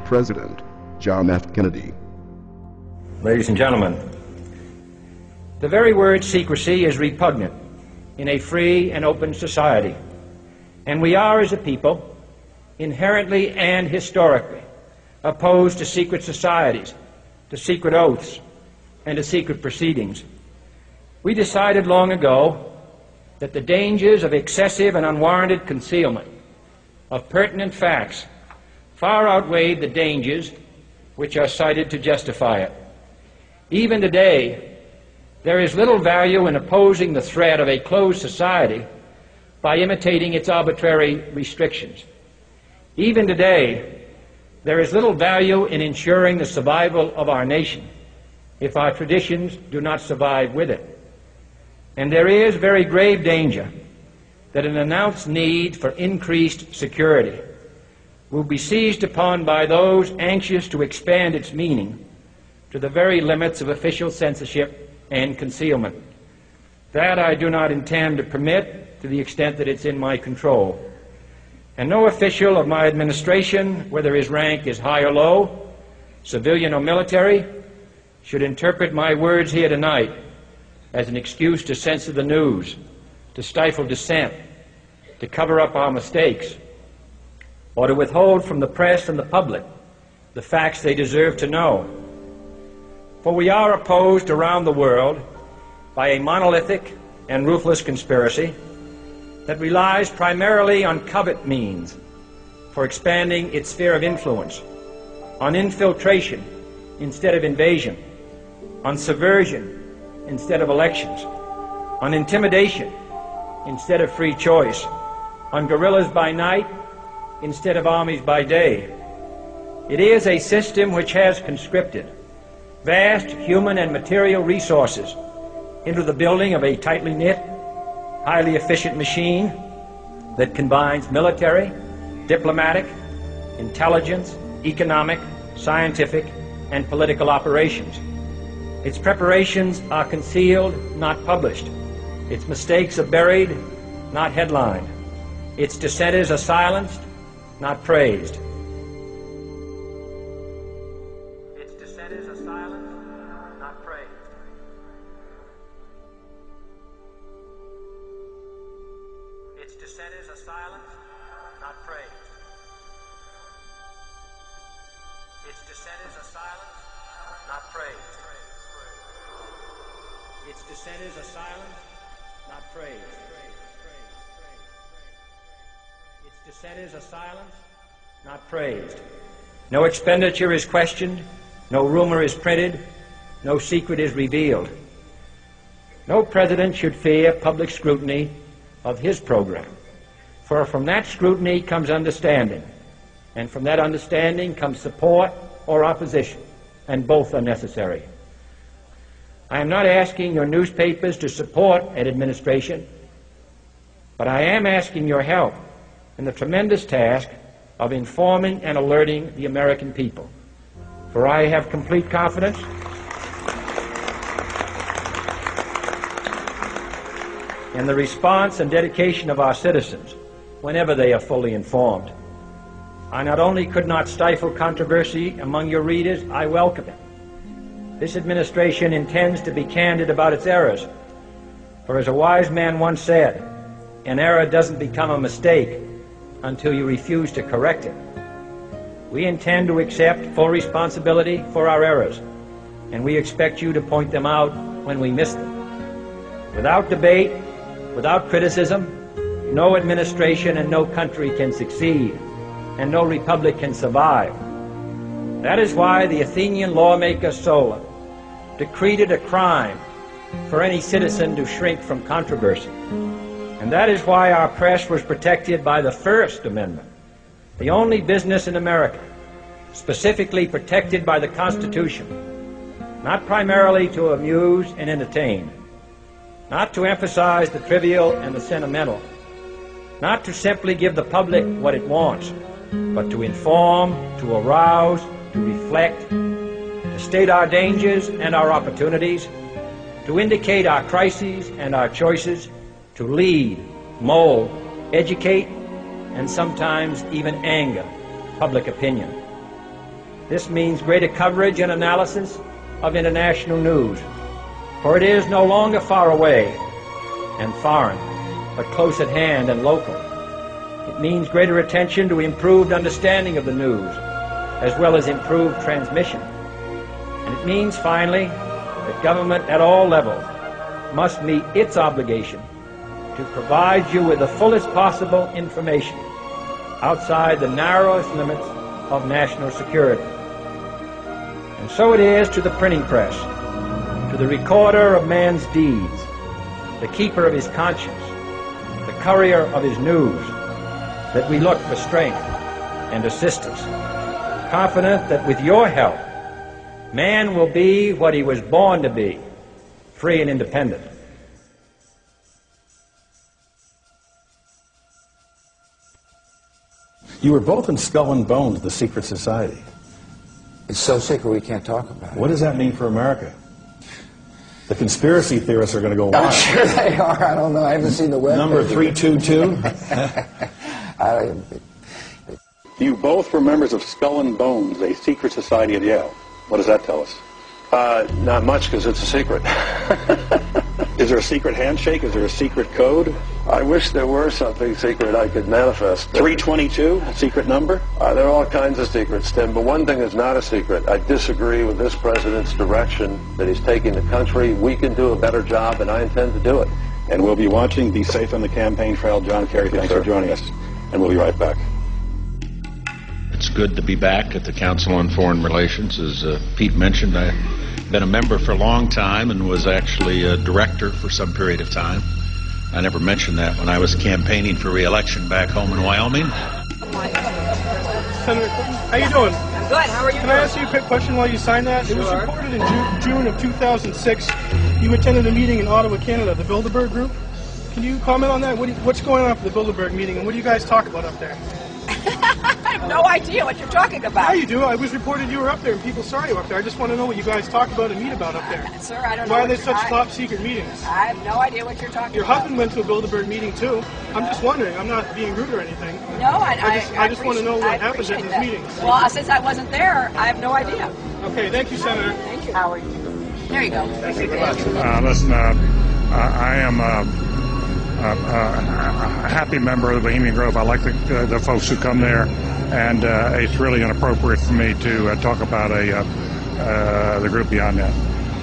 President John F. Kennedy. Ladies and gentlemen, the very word secrecy is repugnant in a free and open society, and we are, as a people, inherently and historically opposed to secret societies, to secret oaths, and to secret proceedings. We decided long ago that the dangers of excessive and unwarranted concealment of pertinent facts far outweighed the dangers which are cited to justify it. Even today, there is little value in opposing the threat of a closed society by imitating its arbitrary restrictions. Even today, there is little value in ensuring the survival of our nation if our traditions do not survive with it. And there is very grave danger that an announced need for increased security will be seized upon by those anxious to expand its meaning to the very limits of official censorship and concealment. That I do not intend to permit to the extent that it's in my control. And no official of my administration, whether his rank is high or low, civilian or military, should interpret my words here tonight as an excuse to censor the news, to stifle dissent, to cover up our mistakes, or to withhold from the press and the public the facts they deserve to know. For we are opposed around the world by a monolithic and ruthless conspiracy that relies primarily on covert means for expanding its sphere of influence, on infiltration instead of invasion, on subversion instead of elections, on intimidation instead of free choice, on guerrillas by night instead of armies by day. It is a system which has conscripted vast human and material resources into the building of a tightly knit, highly efficient machine that combines military, diplomatic, intelligence, economic, scientific, and political operations. Its preparations are concealed, not published. Its mistakes are buried, not headlined. Its dissenters are silenced, not praised. Its dissenters are silenced, not praised. Its dissenters are silenced, not praised. Its dissenters are silenced, not praised. Its dissenters are silenced, not praised. Its dissenters are silenced, not praised. No expenditure is questioned, no rumor is printed, no secret is revealed. No president should fear public scrutiny of his program, for from that scrutiny comes understanding, and from that understanding comes support or opposition, and both are necessary. I am not asking your newspapers to support an administration, but I am asking your help in the tremendous task of informing and alerting the American people. For I have complete confidence in the response and dedication of our citizens whenever they are fully informed. I not only could not stifle controversy among your readers, I welcome it. This administration intends to be candid about its errors. For as a wise man once said, an error doesn't become a mistake until you refuse to correct it. We intend to accept full responsibility for our errors, and we expect you to point them out when we miss them. Without debate, without criticism, no administration and no country can succeed, and no republic can survive. That is why the Athenian lawmaker Solon decreed it a crime for any citizen to shrink from controversy. And that is why our press was protected by the First Amendment, the only business in America specifically protected by the Constitution, not primarily to amuse and entertain, not to emphasize the trivial and the sentimental, not to simply give the public what it wants, but to inform, to arouse, to reflect, to state our dangers and our opportunities, to indicate our crises and our choices, to lead, mold, educate, and sometimes even anger public opinion. This means greater coverage and analysis of international news, for it is no longer far away and foreign, but close at hand and local. It means greater attention to improved understanding of the news, as well as improved transmission. And it means, finally, that government at all levels must meet its obligation to provide you with the fullest possible information outside the narrowest limits of national security. And so it is to the printing press, to the recorder of man's deeds, the keeper of his conscience, the courier of his news, that we look for strength and assistance, confident that with your help, man will be what he was born to be, free and independent. You were both in Skull and Bones, the secret society. It's so secret we can't talk about it. What does that mean for America? The conspiracy theorists are going to go wild. I'm sure they are. I don't know. I haven't seen the web. Number 322? You both were members of Skull and Bones, a secret society at Yale. What does that tell us? Not much, because it's a secret. Is there a secret handshake? Is there a secret code? I wish there were something secret I could manifest. 322, a secret number? There are all kinds of secrets, Tim, but one thing is not a secret. I disagree with this president's direction that he's taking the country. We can do a better job, and I intend to do it. And we'll be watching. Be safe on the campaign trail. John Kerry, thanks for joining us. And we'll be right back. It's good to be back at the Council on Foreign Relations. As Pete mentioned, I've been a member for a long time and was actually a director for some period of time. I never mentioned that when I was campaigning for re-election back home in Wyoming. Senator Clinton, how you doing? I'm good. How are you? Can I ask you a quick question while you sign that? Sure. It was reported in June of 2006 you attended a meeting in Ottawa, Canada, the Bilderberg Group. Can you comment on that? What's going on for the Bilderberg meeting, and what do you guys talk about up there? I have no idea what you're talking about. Yeah, you do. It was reported you were up there, and people saw you up there. I just want to know what you guys talk about and meet about up there. Sir, I don't know. Why are they such top-secret meetings? I have no idea what you're talking Your about. husband went to a Bilderberg meeting, too. I'm just wondering. I'm not being rude or anything. No, I just want to know what happens at these meetings. Well, since I wasn't there, I have no idea. Okay, thank you, Senator. Thank you, Howard. There you go. Thank you very much. Listen, I am a happy member of the Bohemian Grove. I like the folks who come there, and it's really inappropriate for me to talk about the group beyond that.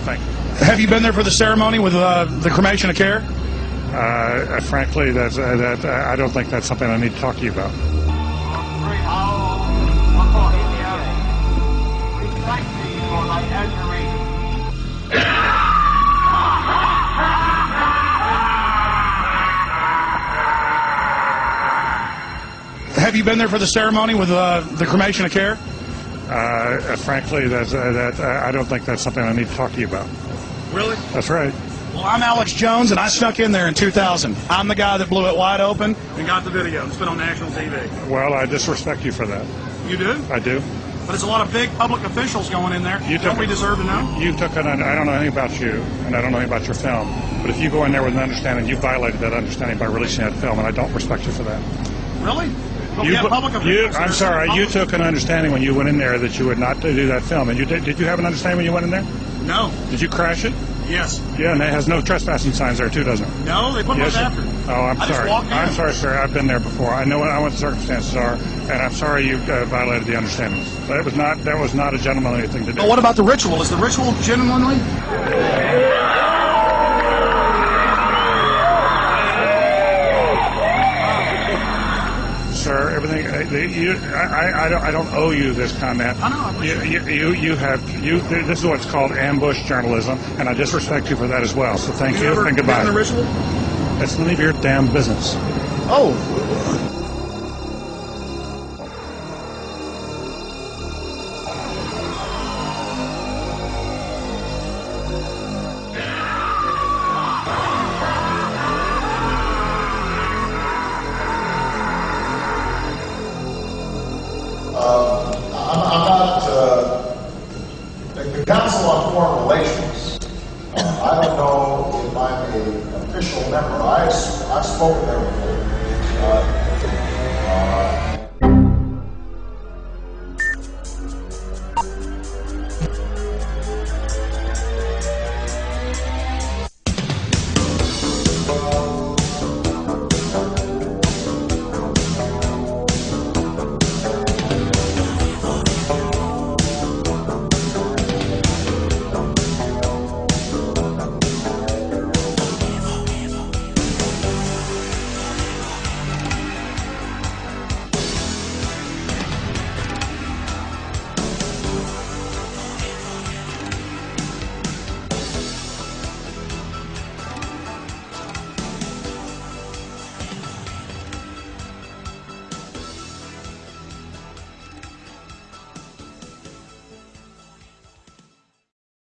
Thank you. Have you been there for the ceremony with the cremation of care? Frankly, I don't think that's something I need to talk to you about. Have you been there for the ceremony with the cremation of care? Frankly, I don't think that's something I need to talk to you about. Really? That's right. Well, I'm Alex Jones, and I snuck in there in 2000. I'm the guy that blew it wide open and got the video. It's been on national TV. Well, I disrespect you for that. You do? I do. But there's a lot of big public officials going in there. Don't we deserve to know? I don't know anything about you, and I don't know anything about your film. But if you go in there with an understanding, you violated that understanding by releasing that film, and I don't respect you for that. Really? But we have public officials. I'm sorry. You took an understanding when you went in there that you would not do that film, and did you have an understanding when you went in there? No. Did you crash it? Yes. Yeah, and it has no trespassing signs there too, doesn't it? No, they put them after. Oh, I'm sorry. I'm sorry, sir. I've been there before. I know what the circumstances are, and I'm sorry you violated the understandings. That was not a gentlemanly thing to do. But what about the ritual? Is the ritual gentlemanly? Sir, everything. I don't owe you this comment. I know. This is what's called ambush journalism, and I disrespect you for that as well. So thank you and goodbye. The ritual? It's none of your damn business. Oh. The Council on Foreign Relations, I don't know if I'm an official member. I've spoken there before.